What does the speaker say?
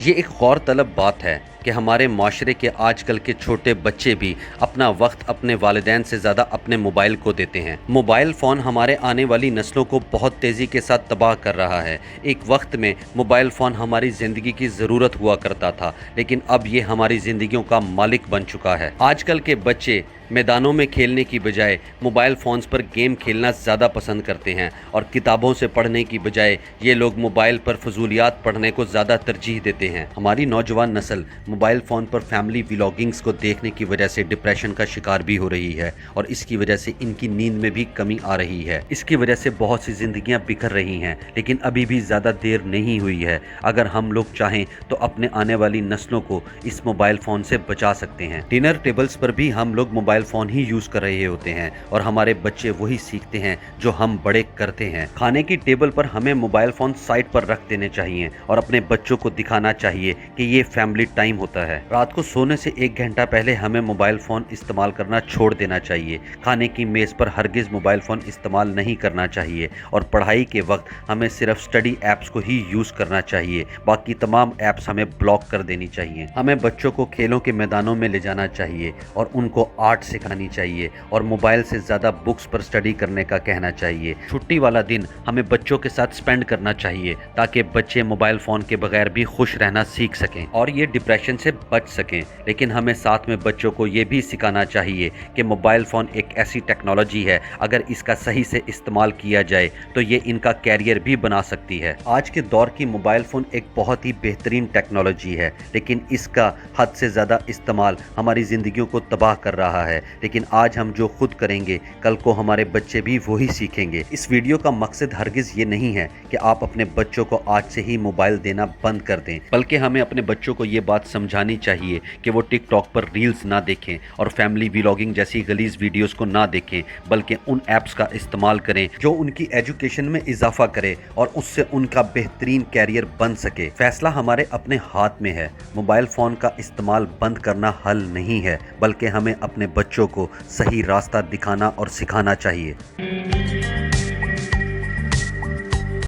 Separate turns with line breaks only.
یہ ایک غور طلب بات ہے کہ ہمارے معاشرے کے آج کل کے چھوٹے بچے بھی اپنا وقت اپنے والدین سے زیادہ اپنے موبائل کو دیتے ہیں۔ موبائل فون ہمارے آنے والی نسلوں کو بہت تیزی کے ساتھ تباہ کر رہا ہے۔ ایک وقت میں موبائل فون ہماری زندگی کی ضرورت ہوا کرتا تھا، لیکن اب یہ ہماری زندگیوں کا مالک بن چکا ہے۔ آج کل کے بچے میدانوں میں کھیلنے کی بجائے موبائل فونز پر گیم کھیلنا زیادہ پسند کرتے ہیں، اور کتابوں سے پڑھنے کی بجائے یہ لوگ موبائل پر فضولیات پڑھنے کو زیادہ ترجیح دیتے ہیں۔ ہماری نوجوان نسل موبائل فون پر فیملی ولاگنگز کو دیکھنے کی وجہ سے ڈپریشن کا شکار بھی ہو رہی ہے، اور اس کی وجہ سے ان کی نیند میں بھی کمی آ رہی ہے۔ اس کی وجہ سے بہت سی زندگیاں بکھر رہی ہیں، لیکن ابھی بھی زیادہ دیر نہیں ہوئی ہے۔ اگر ہم لوگ چاہیں تو اپنے آنے والی نسلوں کو اس موبائل فون سے بچا سکتے ہیں۔ ڈنر ٹیبلز پر بھی ہم لوگ موبائل فون ہی یوز کر رہے ہوتے ہیں، اور ہمارے بچے وہی سیکھتے ہیں جو ہم بڑے کرتے ہیں۔ کھانے کی ٹیبل پر ہمیں موبائل فون سائڈ پر رکھ دینے چاہیے اور اپنے بچوں کو دکھانا چاہیے کہ یہ فیملی ٹائم ہوتا ہے۔ رات کو سونے سے 1 گھنٹہ پہلے ہمیں موبائل فون استعمال کرنا چھوڑ دینا چاہیے۔ کھانے کی میز پر ہرگز موبائل فون استعمال نہیں کرنا چاہیے، اور پڑھائی کے وقت ہمیں صرف اسٹڈی ایپس کو ہی یوز کرنا چاہیے، باقی تمام ایپس ہمیں بلاک کر دینی چاہیے۔ ہمیں بچوں کو کھیلوں کے میدانوں میں لے جانا چاہیے اور ان کو آرٹ سکھانی چاہیے، اور موبائل سے زیادہ بکس پر اسٹڈی کرنے کا کہنا چاہیے۔ چھٹی والا دن ہمیں بچوں کے ساتھ سپینڈ کرنا چاہیے تاکہ بچے موبائل فون کے بغیر بھی خوش رہنا سیکھ سکیں اور یہ ڈپریشن سے بچ سکیں۔ لیکن ہمیں ساتھ میں بچوں کو یہ بھی سکھانا چاہیے کہ موبائل فون ایک ایسی ٹیکنالوجی ہے، اگر اس کا صحیح سے استعمال کیا جائے تو یہ ان کا کیریئر بھی بنا سکتی ہے۔ آج کے دور کی موبائل فون ایک بہت ہی بہترین ٹیکنالوجی ہے، لیکن اس کا حد سے زیادہ استعمال ہماری زندگیوں کو تباہ کر رہا ہے۔ لیکن آج ہم جو خود کریں گے، کل کو ہمارے بچے بھی وہی سیکھیں گے۔ اس ویڈیو کا مقصد ہرگز یہ نہیں ہے کہ آپ اپنے بچوں کو آج سے ہی موبائل دینا بند کر دیں، بلکہ ہمیں اپنے بچوں کو یہ بات سمجھانی چاہیے کہ وہ ٹک ٹاک پر ریلز نہ دیکھیں اور فیملی ولاگنگ جیسی غلیظ ویڈیوز کو نہ دیکھیں، بلکہ ان ایپس کا استعمال کریں جو ان کی ایجوکیشن میں اضافہ کرے اور اس سے ان کا بہترین کیریئر بن سکے۔ فیصلہ ہمارے اپنے ہاتھ میں ہے۔ موبائل فون کا استعمال بند کرنا حل نہیں ہے، بلکہ ہمیں اپنے بچوں کو صحیح راستہ دکھانا اور سکھانا چاہیے۔